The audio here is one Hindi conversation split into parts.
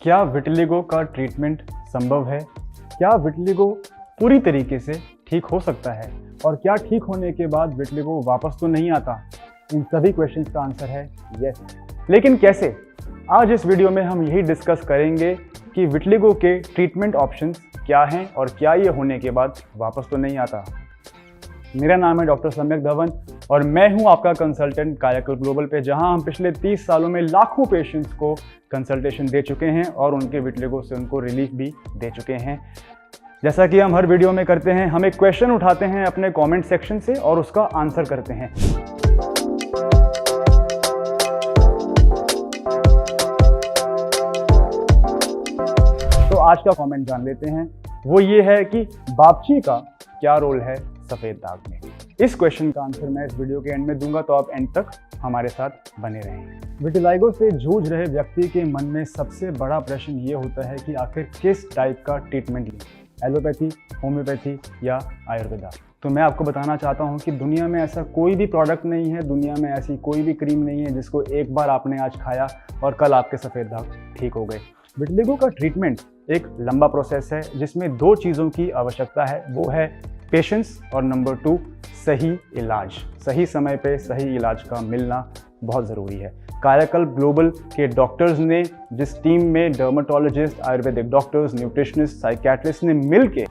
क्या विटिलिगो का ट्रीटमेंट संभव है? क्या विटिलिगो पूरी तरीके से ठीक हो सकता है? और क्या ठीक होने के बाद विटिलिगो वापस तो नहीं आता? इन सभी क्वेश्चंस का आंसर है यस। लेकिन कैसे? आज इस वीडियो में हम यही डिस्कस करेंगे कि विटिलिगो के ट्रीटमेंट ऑप्शंस क्या हैं और क्या ये होने के बाद वापस तो नहीं आता। मेरा नाम है डॉक्टर सम्यक धवन और मैं हूं आपका कंसल्टेंट कायाकल्प ग्लोबल पे, जहां हम पिछले 30 सालों में लाखों पेशेंट्स को कंसल्टेशन दे चुके हैं और उनके विटिलिगो से उनको रिलीफ भी दे चुके हैं। जैसा कि हम हर वीडियो में करते हैं, हम एक क्वेश्चन उठाते हैं अपने कमेंट सेक्शन से और उसका आंसर करते हैं। तो आज का कमेंट जान लेते हैं। वो ये है कि बापची का क्या रोल है सफेद दाग में। इस क्वेश्चन का आंसर मैं इस वीडियो के एंड में दूंगा, तो आप एंड तक हमारे साथ बने रहें। विटिलिगो से जूझ रहे व्यक्ति के मन में सबसे बड़ा प्रश्न ये होता है कि आखिर किस टाइप का ट्रीटमेंट लें, एलोपैथी, होम्योपैथी या आयुर्वेदा। तो मैं आपको बताना चाहता हूँ कि दुनिया में ऐसा कोई भी प्रोडक्ट नहीं है, दुनिया में ऐसी कोई भी क्रीम नहीं है जिसको एक बार आपने आज खाया और कल आपके सफ़ेद दाग ठीक हो गए। विटिलिगो का ट्रीटमेंट एक लंबा प्रोसेस है जिसमें दो चीज़ों की आवश्यकता है, वो है पेशेंस और नंबर 2 सही इलाज। सही समय पे सही इलाज का मिलना बहुत ज़रूरी है। कायाकल्प ग्लोबल के डॉक्टर्स ने, जिस टीम में dermatologist, Ayurvedic doctors, nutritionist, psychiatrist ने मिलके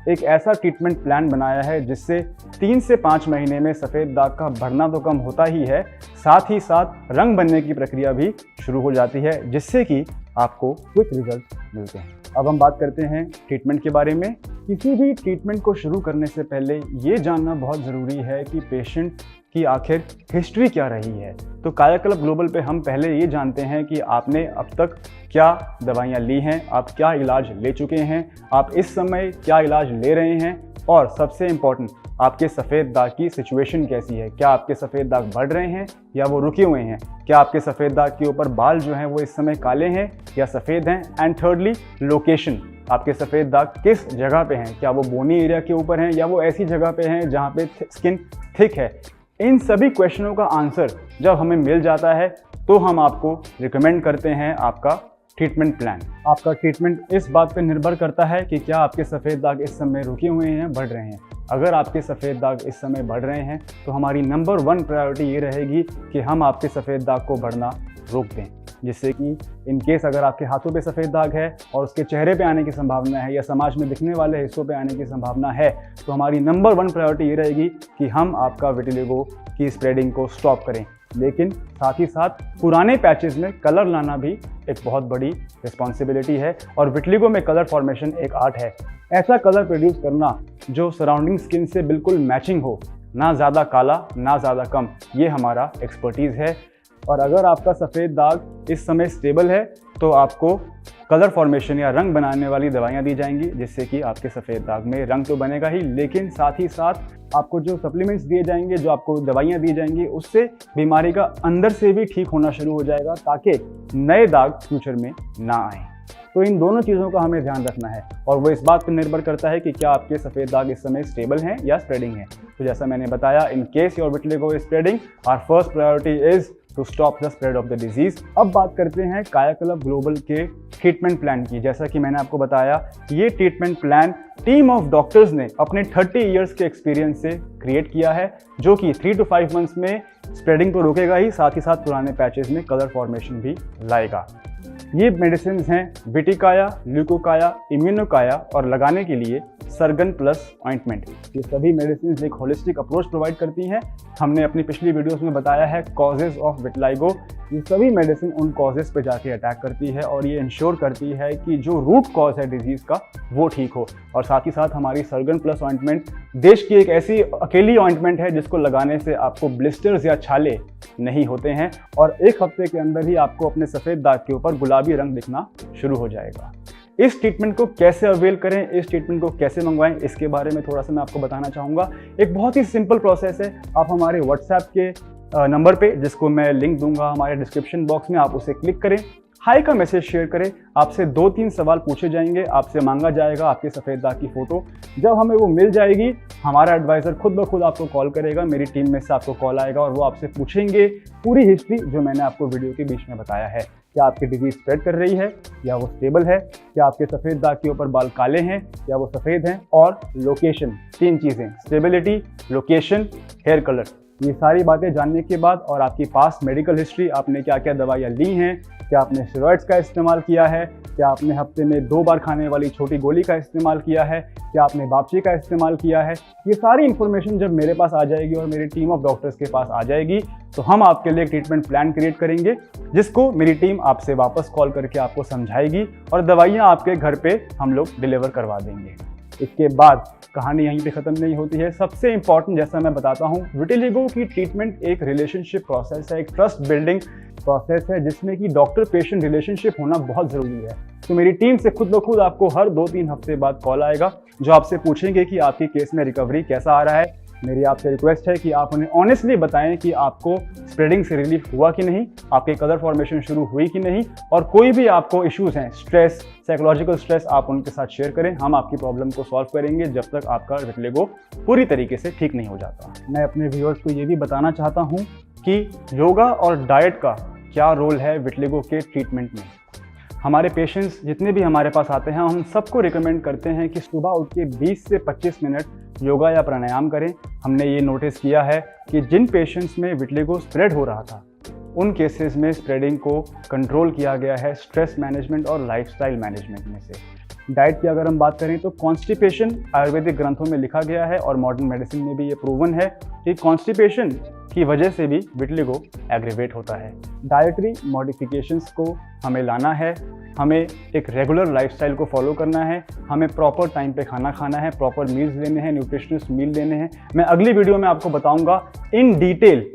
एक ऐसा ट्रीटमेंट प्लान बनाया है जिससे 3 से 5 महीने में सफ़ेद दाग का बढ़ना तो कम होता ही है, साथ ही साथ रंग बनने की प्रक्रिया भी शुरू हो जाती है, जिससे कि आपको क्विक रिजल्ट मिलते हैं। अब हम बात करते हैं ट्रीटमेंट के बारे में। किसी भी ट्रीटमेंट को शुरू करने से पहले ये जानना बहुत ज़रूरी है कि पेशेंट की आखिर हिस्ट्री क्या रही है। तो कायाकल्प ग्लोबल पे हम पहले ये जानते हैं कि आपने अब तक क्या दवाइयाँ ली हैं, आप क्या इलाज ले चुके हैं, आप इस समय क्या इलाज ले रहे हैं, और सबसे इम्पॉर्टेंट, आपके सफ़ेद दाग की सिचुएशन कैसी है। क्या आपके सफ़ेद दाग बढ़ रहे हैं या वो रुके हुए हैं? क्या आपके सफ़ेद दाग के ऊपर बाल जो हैं वो इस समय काले हैं या सफ़ेद हैं? एंड थर्डली, लोकेशन, आपके सफ़ेद दाग किस जगह पे हैं? क्या वो बोनी एरिया के ऊपर हैं या वो ऐसी जगह पे हैं जहाँ पे स्किन थिक है? इन सभी क्वेश्चनों का आंसर जब हमें मिल जाता है तो हम आपको रिकमेंड करते हैं आपका ट्रीटमेंट प्लान। आपका ट्रीटमेंट इस बात पर निर्भर करता है कि क्या आपके सफ़ेद दाग इस समय रुके हुए हैं, बढ़ रहे हैं। अगर आपके सफ़ेद दाग इस समय बढ़ रहे हैं तो हमारी नंबर 1 प्रायोरिटी ये रहेगी कि हम आपके सफ़ेद दाग को बढ़ना रोक दें, जिससे कि इन केस अगर आपके हाथों पे सफ़ेद दाग है और उसके चेहरे पे आने की संभावना है या समाज में दिखने वाले हिस्सों पे आने की संभावना है, तो हमारी नंबर 1 प्रायोरिटी ये रहेगी कि हम आपका विटिलिगो की स्प्रेडिंग को स्टॉप करें। लेकिन साथ ही साथ पुराने पैचेस में कलर लाना भी एक बहुत बड़ी रिस्पॉन्सिबिलिटी है, और विटिलिगो में कलर फॉर्मेशन एक आर्ट है। ऐसा कलर प्रोड्यूस करना जो सराउंडिंग स्किन से बिल्कुल मैचिंग हो, ना ज़्यादा काला ना ज़्यादा कम, ये हमारा एक्सपर्टीज़ है। और अगर आपका सफ़ेद दाग इस समय स्टेबल है तो आपको कलर फॉर्मेशन या रंग बनाने वाली दवाइयाँ दी जाएंगी, जिससे कि आपके सफ़ेद दाग में रंग तो बनेगा ही, लेकिन साथ ही साथ आपको जो सप्लीमेंट्स दिए जाएंगे, जो आपको दवाइयाँ दी जाएंगी, उससे बीमारी का अंदर से भी ठीक होना शुरू हो जाएगा, ताकि नए दाग फ्यूचर में ना आए। तो इन दोनों चीज़ों का हमें ध्यान रखना है, और वो इस बात पर निर्भर करता है कि क्या आपके सफ़ेद दाग इस समय स्टेबल हैं या स्प्रेडिंग है। तो जैसा मैंने बताया, in case your vitiligo is spreading, our first priority is to stop the spread of the disease. अब बात करते हैं कायाकल्प ग्लोबल के ट्रीटमेंट प्लान की। जैसा कि मैंने आपको बताया, ये treatment plan team of doctors ने अपने 30 इयर्स के एक्सपीरियंस से क्रिएट किया है, जो कि 3 to 5 मंथ्स में स्प्रेडिंग तो रोकेगा ही, साथ ही साथ पुराने पैचेस में कलर फॉर्मेशन भी लाएगा। ये मेडिसिन हैं विटिकाया, ल्यूकोकाया, इम्यूनोकाया और लगाने के लिए सर्गन प्लस ऑइंटमेंट। ये सभी मेडिसिन एक होलिस्टिक अप्रोच प्रोवाइड करती हैं। हमने अपनी पिछली वीडियोस में बताया है कॉजेज ऑफ विटिलिगो। ये सभी मेडिसिन उन कॉजेज पे जाके अटैक करती है और ये इंश्योर करती है कि जो रूट कॉज है डिजीज़ का वो ठीक हो। और साथ ही साथ हमारी सर्गन प्लस ऑइंटमेंट देश की एक ऐसी अकेली ऑइंटमेंट है जिसको लगाने से आपको ब्लिस्टर्स या छाले नहीं होते हैं, और 1 हफ्ते के अंदर ही आपको अपने सफ़ेद दाग के ऊपर गुलाबी रंग दिखना शुरू हो जाएगा। इस ट्रीटमेंट को कैसे अवेल करें, इस ट्रीटमेंट को कैसे मंगवाएं, इसके बारे में थोड़ा सा मैं आपको बताना चाहूँगा। एक बहुत ही सिंपल प्रोसेस है। आप हमारे व्हाट्सएप के नंबर पे, जिसको मैं लिंक दूंगा हमारे डिस्क्रिप्शन बॉक्स में, आप उसे क्लिक करें। हाई का मैसेज शेयर करें। आपसे 2-3 सवाल पूछे जाएंगे, आपसे मांगा जाएगा आपके सफ़ेद दाग की फ़ोटो। जब हमें वो मिल जाएगी, हमारा एडवाइज़र खुद ब खुद आपको कॉल करेगा, मेरी टीम में से आपको कॉल आएगा और वो आपसे पूछेंगे पूरी हिस्ट्री जो मैंने आपको वीडियो के बीच में बताया है। क्या आपकी डिजीज स्प्रेड कर रही है या वो स्टेबल है, क्या आपके सफ़ेद दाग के ऊपर बाल काले हैं या वो सफ़ेद हैं, और लोकेशन। 3 चीज़ें, स्टेबिलिटी, लोकेशन, हेयर कलर। ये सारी बातें जानने के बाद और आपकी पास्ट मेडिकल हिस्ट्री, आपने क्या क्या दवाइयाँ ली हैं, क्या आपने स्टेरॉइड्स का इस्तेमाल किया है, क्या आपने हफ्ते में 2 बार खाने वाली छोटी गोली का इस्तेमाल किया है, क्या आपने बापची का इस्तेमाल किया है, ये सारी इन्फॉर्मेशन जब मेरे पास आ जाएगी और मेरी टीम ऑफ डॉक्टर्स के पास आ जाएगी तो हम आपके लिए एक ट्रीटमेंट प्लान क्रिएट करेंगे, जिसको मेरी टीम आपसे वापस कॉल करके आपको समझाएगी और दवाइयाँ आपके घर पे हम लोग डिलीवर करवा देंगे। इसके बाद कहानी यहीं पे ख़त्म नहीं होती है। सबसे इंपॉर्टेंट, जैसा मैं बताता हूँ, विटिलिगो की ट्रीटमेंट एक रिलेशनशिप प्रोसेस है, एक ट्रस्ट बिल्डिंग प्रोसेस है, जिसमें कि डॉक्टर पेशेंट रिलेशनशिप होना बहुत ज़रूरी है। तो मेरी टीम से खुद ब खुद आपको हर 2-3 हफ्ते बाद कॉल आएगा, जो आपसे पूछेंगे कि आपकी केस में रिकवरी कैसा आ रहा है। मेरी आपसे रिक्वेस्ट है कि आप उन्हें ऑनेस्टली बताएं कि आपको स्प्रेडिंग से रिलीफ हुआ कि नहीं, आपके कलर फॉर्मेशन शुरू हुई कि नहीं, और कोई भी आपको इश्यूज हैं, स्ट्रेस, साइकोलॉजिकल स्ट्रेस, आप उनके साथ शेयर करें। हम आपकी प्रॉब्लम को सॉल्व करेंगे जब तक आपका विटिलिगो पूरी तरीके से ठीक नहीं हो जाता। मैं अपने व्यूअर्स को ये भी बताना चाहता हूँ कि योगा और डाइट का क्या रोल है विटिलिगो के ट्रीटमेंट में। हमारे पेशेंट्स जितने भी हमारे पास आते हैं, हम सबको रिकमेंड करते हैं कि सुबह उठ के 20 से 25 मिनट योगा या प्राणायाम करें। हमने ये नोटिस किया है कि जिन पेशेंट्स में विटिलिगो स्प्रेड हो रहा था, उन केसेस में स्प्रेडिंग को कंट्रोल किया गया है स्ट्रेस मैनेजमेंट और लाइफस्टाइल मैनेजमेंट में से। डाइट की अगर हम बात करें तो कॉन्स्टिपेशन आयुर्वेदिक ग्रंथों में लिखा गया है और मॉडर्न मेडिसिन में भी ये प्रूवन है कि कॉन्स्टिपेशन की वजह से भी विटिलिगो एग्रीवेट होता है। डाइटरी मॉडिफिकेशंस को हमें लाना है, हमें एक रेगुलर लाइफस्टाइल को फॉलो करना है, हमें प्रॉपर टाइम पे खाना खाना है, प्रॉपर मील्स लेने हैं, न्यूट्रिशनिस्ट मील लेने हैं। मैं अगली वीडियो में आपको बताऊंगा इन डिटेल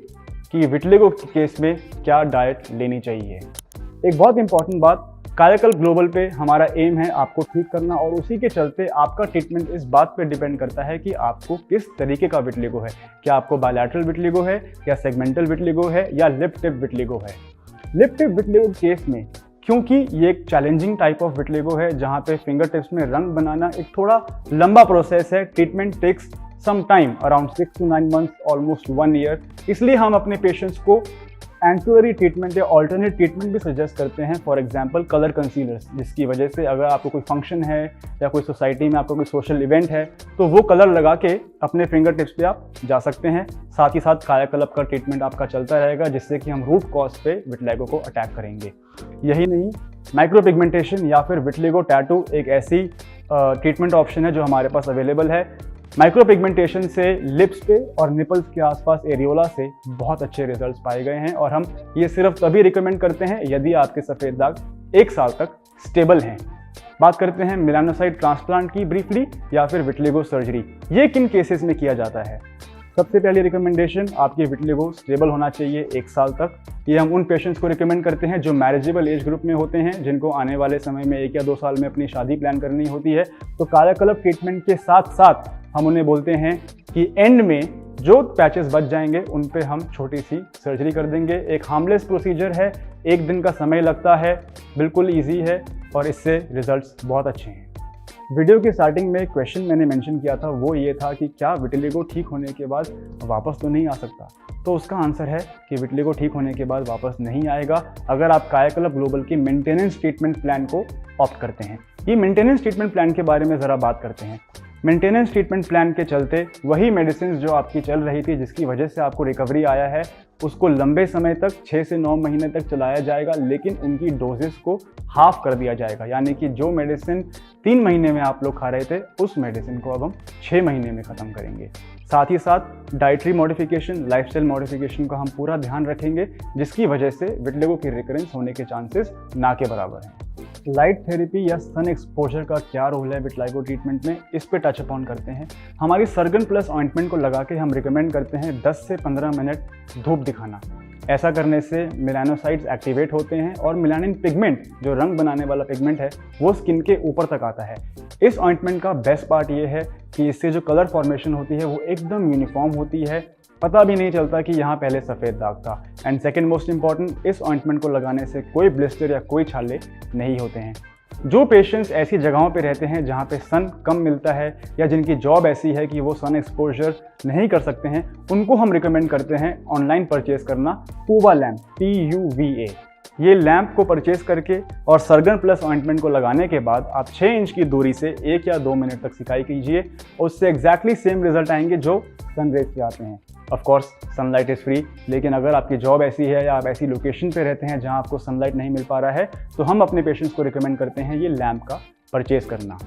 कि विटिलिगो के केस में क्या डाइट लेनी चाहिए। एक बहुत इंपॉर्टेंट बात, कायाकल्प ग्लोबल पे हमारा एम है आपको ठीक करना, और उसी के चलते आपका ट्रीटमेंट इस बात पे डिपेंड करता है कि आपको किस तरीके का विटिलिगो है। क्या आपको बायलैटरल विटिलिगो है, क्या सेगमेंटल विटिलिगो है, या लिप टिप विटिलिगो है। लिप टिप विटिलिगो केस में, क्योंकि ये एक चैलेंजिंग टाइप ऑफ विटिलिगो है जहाँ पे फिंगर टिप्स में रंग बनाना एक थोड़ा लंबा प्रोसेस है, treatment takes some time, around 6 to 9 months, almost 1 year। इसलिए हम अपने पेशेंट्स को एंसिलरी ट्रीटमेंट या ऑल्टरनेट ट्रीटमेंट भी सजेस्ट करते हैं। फॉर एग्जांपल कलर कंसीलर्स, जिसकी वजह से अगर आपको कोई फंक्शन है या कोई सोसाइटी में आपका कोई सोशल इवेंट है तो वो कलर लगा के अपने फिंगर टिप्स पे आप जा सकते हैं। साथ ही साथ कायाकल्प का ट्रीटमेंट आपका चलता रहेगा, जिससे कि हम रूट कॉज पे विटिलिगो को अटैक करेंगे। यही नहीं, माइक्रो पिगमेंटेशन या फिर विटिलिगो टैटू एक ऐसी ट्रीटमेंट ऑप्शन है जो हमारे पास अवेलेबल है। माइक्रो पिगमेंटेशन से लिप्स पे और निपल्स के आसपास एरियोला से बहुत अच्छे रिजल्ट्स पाए गए हैं, और हम ये सिर्फ तभी रिकमेंड करते हैं यदि आपके सफ़ेद दाग 1 साल तक स्टेबल हैं। बात करते हैं मेलानोसाइट ट्रांसप्लांट की ब्रीफली, या फिर विटिलिगो सर्जरी। ये किन केसेस में किया जाता है। सबसे पहली रिकमेंडेशन, आपके विटिलिगो स्टेबल होना चाहिए 1 साल तक। ये हम उन पेशेंट्स को रिकमेंड करते हैं जो मैरिजेबल एज ग्रुप में होते हैं, जिनको आने वाले समय में 1 या 2 साल में अपनी शादी प्लान करनी होती है। तो कायाकल्प ट्रीटमेंट के साथ साथ हम उन्हें बोलते हैं कि एंड में जो पैचेस बच जाएंगे उन पे हम छोटी सी सर्जरी कर देंगे। एक हार्मलेस प्रोसीजर है, 1 दिन का समय लगता है, बिल्कुल ईजी है और इससे रिजल्ट्स बहुत अच्छे हैं। वीडियो की स्टार्टिंग में एक क्वेश्चन मैंने मेंशन किया था, वो ये था कि क्या विटिलिगो ठीक होने के बाद वापस तो नहीं आ सकता। तो उसका आंसर है कि विटिलिगो ठीक होने के बाद वापस नहीं आएगा अगर आप कायाकल्प ग्लोबल की मेंटेनेंस ट्रीटमेंट प्लान को ऑप्ट करते हैं। ये मेंटेनेंस ट्रीटमेंट प्लान के बारे में ज़रा बात करते हैं। मेंटेनेंस ट्रीटमेंट प्लान के चलते वही मेडिसिन जो आपकी चल रही थी, जिसकी वजह से आपको रिकवरी आया है, उसको लंबे समय तक 6 से 9 महीने तक चलाया जाएगा, लेकिन उनकी डोजेस को हाफ कर दिया जाएगा। यानी कि जो मेडिसिन 3 महीने में आप लोग खा रहे थे, उस मेडिसिन को अब हम 6 महीने में ख़त्म करेंगे। साथ ही साथ डाइटरी मॉडिफिकेशन, लाइफस्टाइल मॉडिफिकेशन का हम पूरा ध्यान रखेंगे, जिसकी वजह से विटिलिगो की रिकरेंस होने के चांसेस ना के बराबर हैं। लाइट थेरेपी या सन एक्सपोजर का क्या रोल है विटिलिगो ट्रीटमेंट में, इस पे टच अपॉन करते हैं। हमारी सर्गन प्लस ऑइंटमेंट को लगा के हम रिकमेंड करते हैं 10 से 15 मिनट धूप दिखाना। ऐसा करने से मेलानोसाइट्स एक्टिवेट होते हैं और मेलानिन पिगमेंट, जो रंग बनाने वाला पिगमेंट है, वो स्किन के ऊपर तक आता है। इस ऑइंटमेंट का बेस्ट पार्ट ये है कि इससे जो कलर फॉर्मेशन होती है वो एकदम यूनिफॉर्म होती है, पता भी नहीं चलता कि यहाँ पहले सफ़ेद दाग था। एंड सेकेंड मोस्ट इंपॉर्टेंट, इस ऑइंटमेंट को लगाने से कोई ब्लिस्टर या कोई छाले नहीं होते हैं। जो पेशेंट्स ऐसी जगहों पे रहते हैं जहाँ पे सन कम मिलता है या जिनकी जॉब ऐसी है कि वो सन एक्सपोजर नहीं कर सकते हैं, उनको हम रिकमेंड करते हैं ऑनलाइन परचेज करना पुवा लैम्प, PUVA। ये लैम्प को परचेज करके और सरगन प्लस ऑइंटमेंट को लगाने के बाद आप 6 इंच की दूरी से 1 या 2 मिनट तक सिकाई कीजिए और उससे एग्जैक्टली सेम रिजल्ट आएंगे जो सनरेज से आते हैं। Of course sunlight is free, लेकिन अगर आपकी जॉब ऐसी है या आप ऐसी लोकेशन पे रहते हैं जहां आपको सनलाइट नहीं मिल पा रहा है, तो हम अपने पेशेंट्स को रिकमेंड करते हैं ये लैम्प का परचेज करना।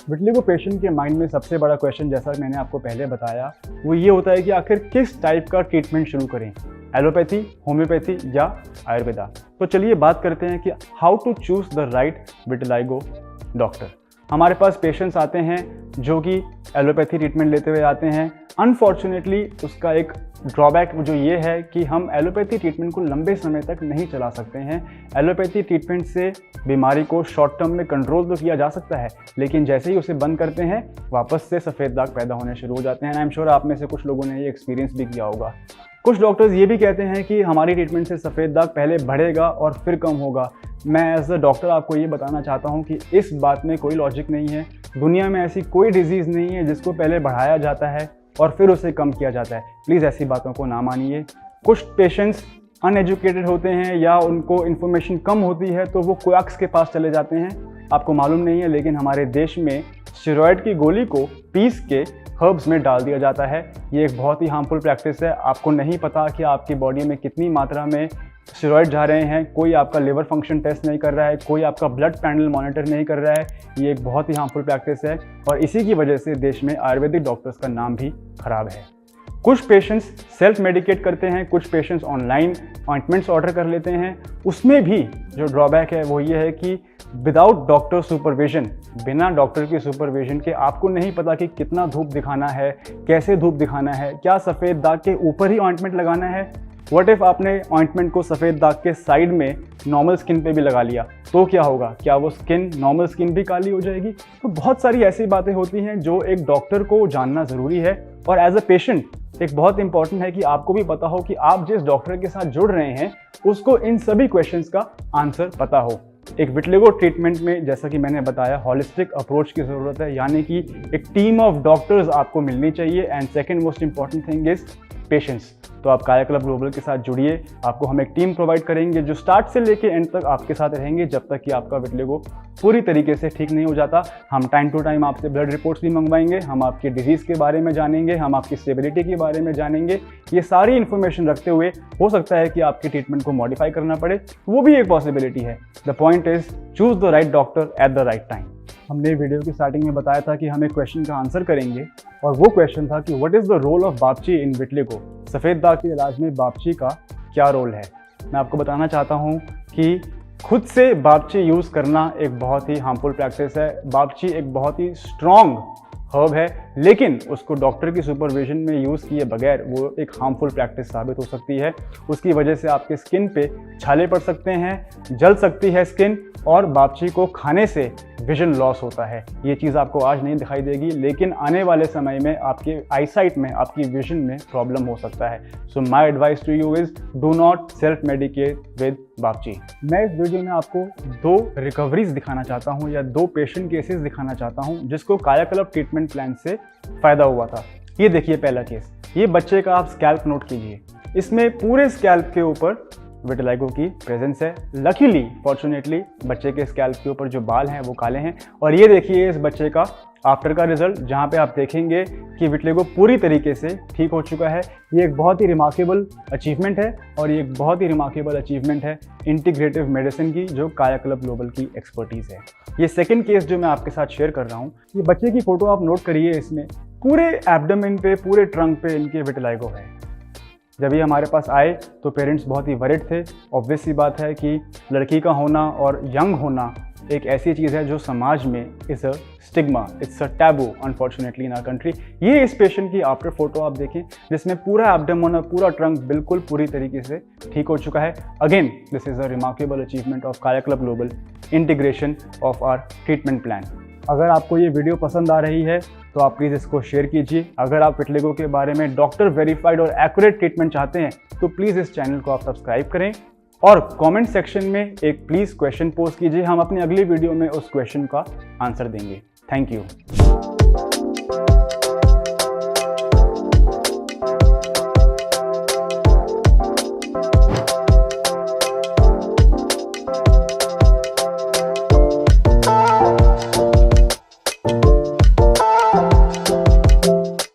विटिलिगो पेशेंट के माइंड में सबसे बड़ा क्वेश्चन, जैसा मैंने आपको पहले बताया, वो ये होता है कि आखिर किस टाइप का ट्रीटमेंट शुरू करें, एलोपैथी, होम्योपैथी या आयुर्वेदा। तो चलिए बात करते हैं कि how to choose the right vitiligo doctor. हमारे पास पेशेंट्स आते हैं जो कि एलोपैथी ट्रीटमेंट लेते हुए आते हैं। अनफॉर्चुनेटली उसका एक ड्रॉबैक जो ये है कि हम एलोपैथी ट्रीटमेंट को लंबे समय तक नहीं चला सकते हैं। एलोपैथी ट्रीटमेंट से बीमारी को शॉर्ट टर्म में कंट्रोल तो किया जा सकता है, लेकिन जैसे ही उसे बंद करते हैं वापस से सफ़ेद दाग पैदा होने शुरू हो जाते हैं। आई एम श्योर आप में से कुछ लोगों ने ये एक्सपीरियंस भी किया होगा। कुछ डॉक्टर्स ये भी कहते हैं कि हमारी ट्रीटमेंट से सफ़ेद दाग पहले बढ़ेगा और फिर कम होगा। मैं एज अ डॉक्टर आपको ये बताना चाहता हूँ कि इस बात में कोई लॉजिक नहीं है। दुनिया में ऐसी कोई डिजीज़ नहीं है जिसको पहले बढ़ाया जाता है और फिर उसे कम किया जाता है। प्लीज़ ऐसी बातों को ना मानिए। कुछ पेशेंट्स अनएजुकेटेड होते हैं या उनको इन्फॉर्मेशन कम होती है तो वो क्वाक्स के पास चले जाते हैं। आपको मालूम नहीं है, लेकिन हमारे देश में स्टेरॉयड की गोली को पीस के हर्ब्स में डाल दिया जाता है। ये एक बहुत ही हार्मफुल प्रैक्टिस है। आपको नहीं पता कि आपकी बॉडी में कितनी मात्रा में स्टेरॉयड जा रहे हैं। कोई आपका लिवर फंक्शन टेस्ट नहीं कर रहा है, कोई आपका ब्लड पैनल मॉनिटर नहीं कर रहा है। ये एक बहुत ही हार्मफुल प्रैक्टिस है और इसी की वजह से देश में आयुर्वेदिक डॉक्टर्स का नाम भी खराब है। कुछ पेशेंट्स सेल्फ मेडिकेट करते हैं, कुछ पेशेंट्स ऑनलाइन ऑइंटमेंट्स ऑर्डर कर लेते हैं। उसमें भी जो ड्रॉबैक है वो ये है कि विदाउट डॉक्टर सुपरविजन, बिना डॉक्टर की सुपरविजन के आपको नहीं पता कि कितना धूप दिखाना है, कैसे धूप दिखाना है, क्या सफ़ेद दाग के ऊपर ही ऑइंटमेंट लगाना है। व्हाट इफ आपने ऑइंटमेंट को सफ़ेद दाग के साइड में नॉर्मल स्किन पे भी लगा लिया, तो क्या होगा? क्या वो स्किन, नॉर्मल स्किन भी काली हो जाएगी? तो बहुत सारी ऐसी बातें होती हैं जो एक डॉक्टर को जानना ज़रूरी है। और एज अ पेशेंट एक बहुत इंपॉर्टेंट है कि आपको भी पता हो कि आप जिस डॉक्टर के साथ जुड़ रहे हैं उसको इन सभी क्वेश्चंस का आंसर पता हो। एक विटिलिगो ट्रीटमेंट में, जैसा कि मैंने बताया, हॉलिस्टिक अप्रोच की ज़रूरत है, यानी कि एक टीम ऑफ डॉक्टर्स आपको मिलनी चाहिए। And second most important thing is patience. तो आप काया क्लब ग्लोबल के साथ जुड़िए। आपको हम एक टीम प्रोवाइड करेंगे जो स्टार्ट से लेके एंड तक आपके साथ रहेंगे जब तक कि आपका विटिलिगो पूरी तरीके से ठीक नहीं हो जाता। हम टाइम टू टाइम आपसे ब्लड रिपोर्ट्स भी मंगवाएंगे, हम आपकी डिजीज़ के बारे में जानेंगे, हम आपकी स्टेबिलिटी के बारे में जानेंगे। ये सारी इन्फॉर्मेशन रखते हुए हो सकता है कि आपकी ट्रीटमेंट को मॉडिफाई करना पड़े, वो भी एक पॉसिबिलिटी है। The point is choose the right doctor at the right time. हमने वीडियो की स्टार्टिंग में बताया था कि हम एक क्वेश्चन का आंसर करेंगे और वो क्वेश्चन था कि what is the role of bapchi in vitiligo. सफ़ेद दाग के इलाज में बापची का क्या रोल है? मैं आपको बताना चाहता हूँ कि खुद से बापची यूज़ करना एक बहुत ही हार्मफुल प्रैक्टिस है। बापची एक बहुत ही स्ट्रॉन्ग हर्ब है, लेकिन उसको डॉक्टर की सुपरविजन में यूज़ किए बगैर वो एक हार्मफुल प्रैक्टिस साबित हो सकती है। उसकी वजह से आपके स्किन पे छाले पड़ सकते हैं, जल सकती है स्किन, और बापची को खाने से विजन लॉस होता है। ये चीज़ आपको आज नहीं दिखाई देगी, लेकिन आने वाले समय में आपके आईसाइट में, आपकी विजन में प्रॉब्लम हो सकता है। So my advice to you is do not self medicate with bapchi. मैं इस वीडियो में आपको 2 रिकवरीज दिखाना चाहता हूँ या 2 पेशेंट केसेस दिखाना चाहता हूँ जिसको काया क्लब ट्रीटमेंट प्लान से फ़ायदा हुआ था। ये देखिए पहला केस। ये बच्चे का आप स्कैल्प नोट कीजिए। इसमें पूरे स्कैल्प के ऊपर विटिलिगो की प्रेजेंस है। लकीली, फॉर्चुनेटली, बच्चे के स्कैल्प के ऊपर जो बाल हैं वो काले हैं। और ये देखिए इस बच्चे का आफ्टर का रिजल्ट, जहाँ पे आप देखेंगे कि विटिलिगो पूरी तरीके से ठीक हो चुका है। ये एक बहुत ही रिमार्केबल अचीवमेंट है और ये एक बहुत ही रिमार्केबल अचीवमेंट है इंटीग्रेटिव मेडिसिन की, जो काया क्लब ग्लोबल की एक्सपर्टीज़ है। ये सेकंड केस जो मैं आपके साथ शेयर कर रहा हूँ, ये बच्चे की फ़ोटो आप नोट करिए। इसमें पूरे एब्डोमेन पे, पूरे ट्रंक पे इनके विटिलिगो है। जब ये हमारे पास आए तो पेरेंट्स बहुत ही वरिड थे। ऑब्वियस सी बात है कि लड़की का होना और यंग होना एक ऐसी चीज़ है जो समाज में is a stigma, it's a taboo unfortunately in our country. ये इस पेशेंट की आफ्टर फोटो आप देखें जिसमें पूरा एब्डोमेन और पूरा ट्रंक बिल्कुल पूरी तरीके से ठीक हो चुका है। Again this is a remarkable achievement of Kaya club global integration of our treatment plan. अगर आपको ये वीडियो पसंद आ रही है तो आप प्लीज़ इसको शेयर कीजिए। अगर आप विटिलिगो के बारे में डॉक्टर वेरीफाइड और एक्यूरेट ट्रीटमेंट चाहते हैं तो प्लीज़ इस चैनल को आप सब्सक्राइब करें और कमेंट सेक्शन में एक प्लीज़ क्वेश्चन पोस्ट कीजिए। हम अपने अगले वीडियो में उस क्वेश्चन का आंसर देंगे। Thank you.